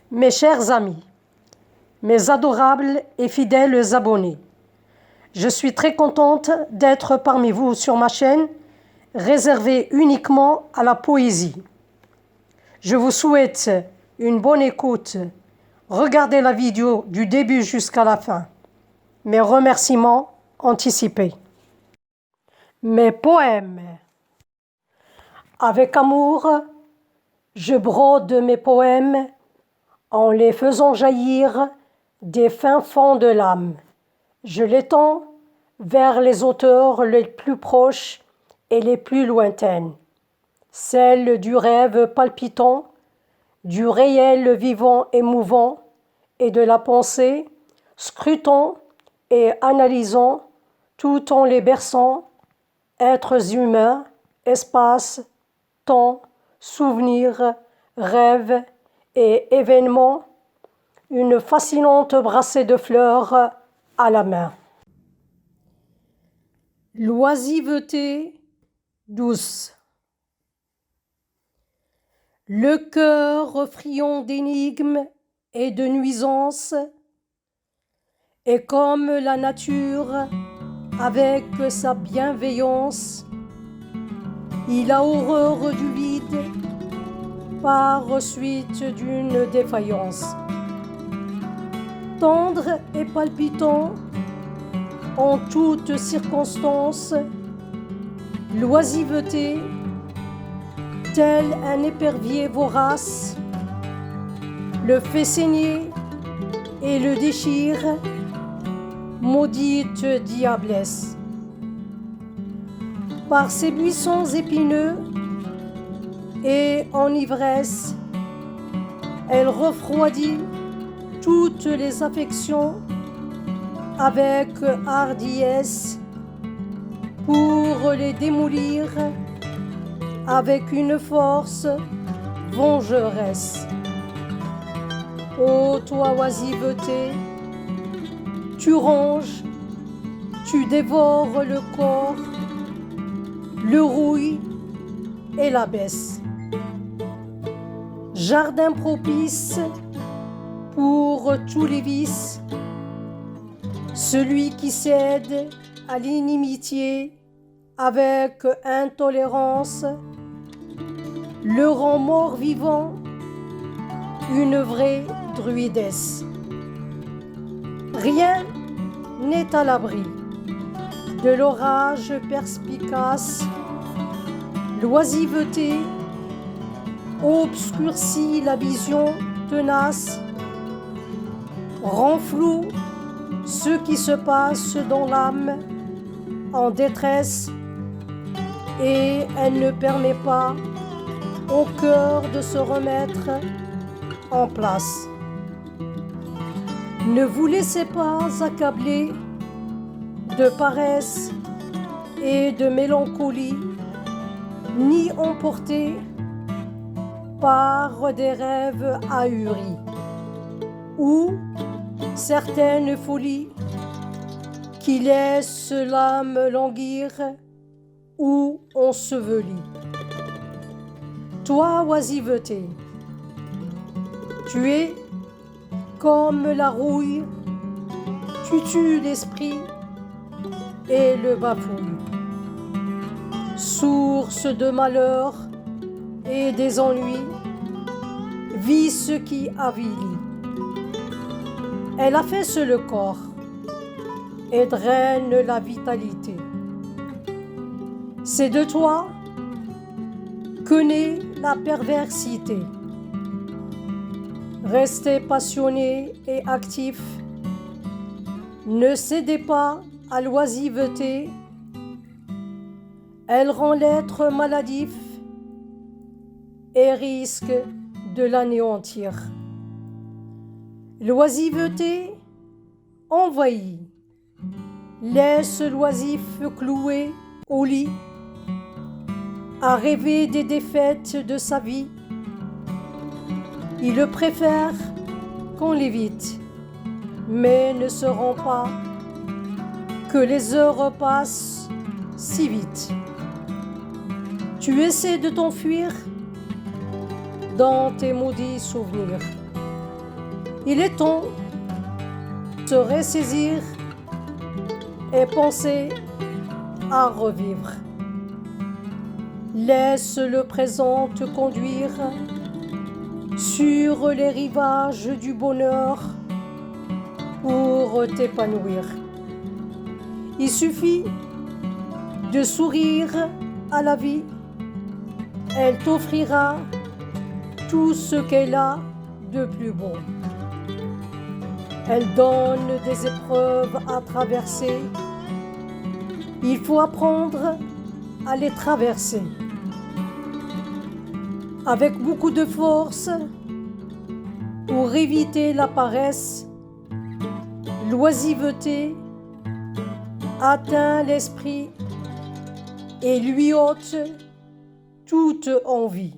Mes chers amis, mes adorables et fidèles abonnés, je suis très contente d'être parmi vous sur ma chaîne réservée uniquement à la poésie. Je vous souhaite une bonne écoute. Regardez la vidéo du début jusqu'à la fin. Mes remerciements anticipés. Mes poèmes. Avec amour, je brode mes poèmes en les faisant jaillir des fins fonds de l'âme. Je les tends vers les auteurs les plus proches et les plus lointaines, celles du rêve palpitant, du réel vivant et mouvant, et de la pensée, scrutant et analysant, tout en les berçant, êtres humains, espace, temps, souvenirs, rêves et événements, une fascinante brassée de fleurs à la main. L'oisiveté douce. Le cœur friand d'énigmes et de nuisances est comme la nature avec sa bienveillance. Il a horreur du vide par suite d'une défaillance. Tendre et palpitant en toutes circonstances, l'oisiveté, tel un épervier vorace, le fait saigner et le déchire, maudite diablesse. Par ses buissons épineux et en ivresse, elle refroidit toutes les affections avec hardiesse pour les démolir avec une force vengeresse. Ô toi oisiveté, tu ronges, tu dévores le corps, le rouille et l'abaisse. Jardin propice pour tous les vices, celui qui cède à l'inimitié avec intolérance le rend mort-vivant, une vraie druidesse. Rien n'est à l'abri de l'orage perspicace. L'oisiveté obscurcit la vision tenace, rend flou ce qui se passe dans l'âme en détresse, et elle ne permet pas au cœur de se remettre en place. Ne vous laissez pas accabler de paresse et de mélancolie, ni emporter par des rêves ahuris ou certaines folies qui laissent l'âme languir ou ensevelie. Toi, oisiveté, tu es comme la rouille, tu tues l'esprit et le bafouilles. Source de malheur et des ennuis, vice qui avilit. Elle affaisse le corps et draine la vitalité. C'est de toi que naît la perversité. Restez passionné et actif. Ne cédez pas à l'oisiveté. Elle rend l'être maladif et risque de l'anéantir. L'oisiveté envahit, laisse l'oisif cloué au lit, à rêver des défaites de sa vie. Il préfère qu'on l'évite, mais ne se rend pas que les heures passent si vite. Tu essaies de t'enfuir dans tes maudits souvenirs. Il est temps de se ressaisir et penser à revivre. Laisse le présent te conduire sur les rivages du bonheur pour t'épanouir. Il suffit de sourire à la vie. Elle t'offrira tout ce qu'elle a de plus beau. Elle donne des épreuves à traverser. Il faut apprendre à les traverser avec beaucoup de force pour éviter la paresse. L'oisiveté atteint l'esprit et lui ôte toute envie.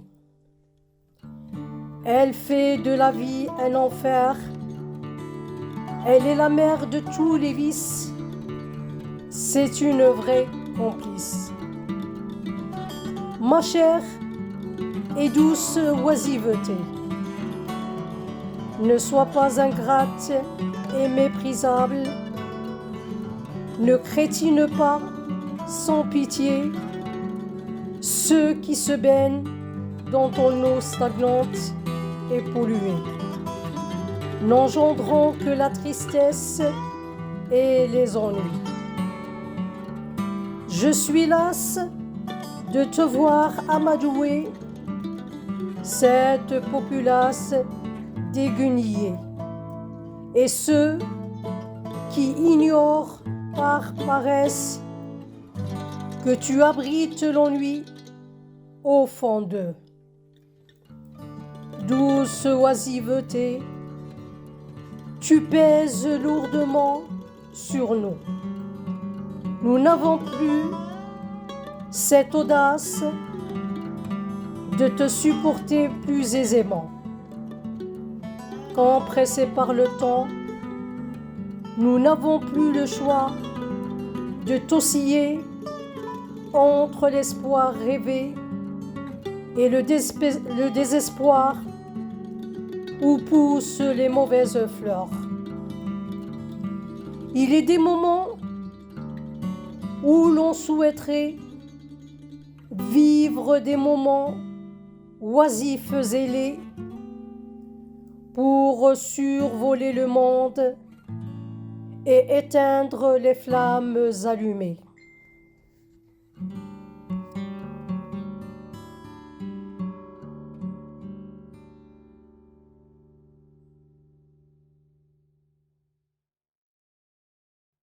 Elle fait de la vie un enfer. Elle est la mère de tous les vices. C'est une vraie complice. Ma chère et douce oisiveté, ne sois pas ingrate et méprisable. Ne crétine pas sans pitié ceux qui se baignent dans ton eau stagnante et polluée, n'engendrant que la tristesse et les ennuis. Je suis lasse de te voir amadouer cette populace déguenillée, et ceux qui ignorent par paresse que tu abrites l'ennui au fond d'eux. Douce oisiveté, tu pèses lourdement sur nous. Nous n'avons plus cette audace de te supporter plus aisément. Quand pressés par le temps, nous n'avons plus le choix de t'osciller entre l'espoir rêvé et le désespoir où poussent les mauvaises fleurs. Il est des moments où l'on souhaiterait vivre des moments oisifs et zélés pour survoler le monde et éteindre les flammes allumées.